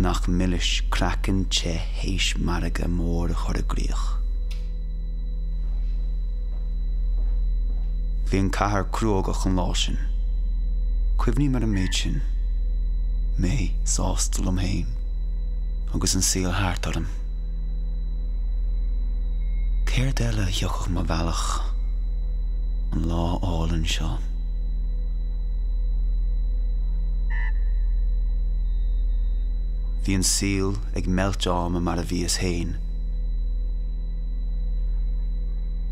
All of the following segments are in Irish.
nach millish crackan che heish maraga mór chor a gríoch. Bhí an cahar cruagach an lásin. Cuimhní mar a méid sin. Mé sástal am héin. Agus an síl háart orm. Céir deile dheochach má bhealach an lá álan seo. Bhí an síl ag meilt am mar a bhí is héin.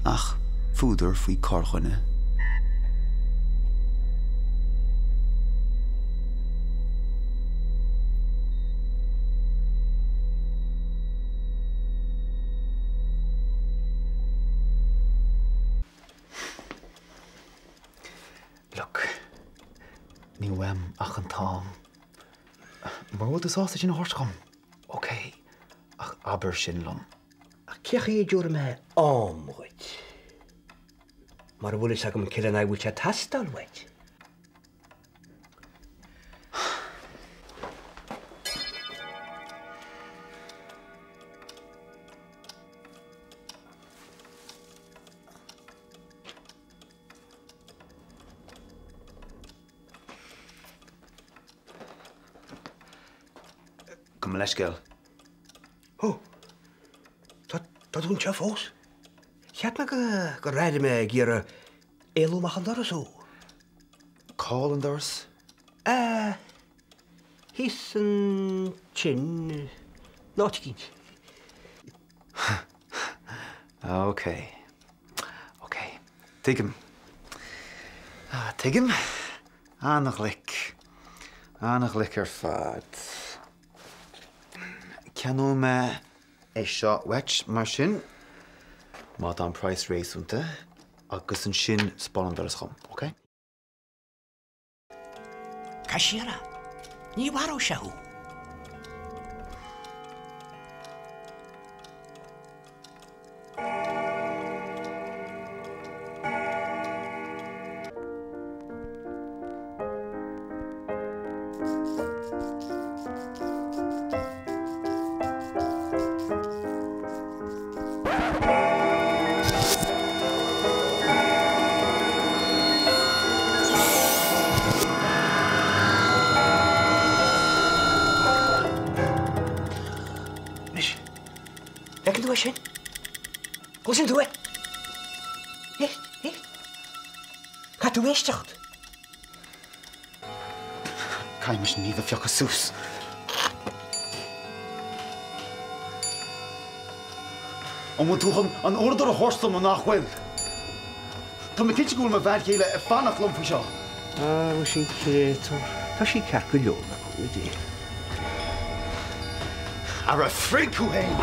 Ach, fúdar faoi corchuine. Look, ní bhaim ach an tám. Mar bhfuil is ásta sin a thuirt chum. OK, ach aber sin lom. Ceach é dúra me ámhaid. Mar bhfuil is agam cill an bhfuil se tastal waid. Come leis gel. Oh, dat doen je fós. Cheap me go raide me gur éú machchandar a sú. Calendars? Hís an chin nátikint. OK. Take him. Take him. Annach lick ar fad. Ceanú me é seo wet mar sin, má an price rééisúnta, agus an sin spálandar is chum, OK? Casiara, ní bharó seú. Lekker doe sin. Hoe sin doe? Hier. Gaat doe eens toch? Kan je me niet of jokke soes? Om moet toch een order horstel me nachwil. Toen mijn kindje me werkjelen vanaf lomp zo. Misschien creator. Dat is calculona, hoe idee. Are a freak who heen.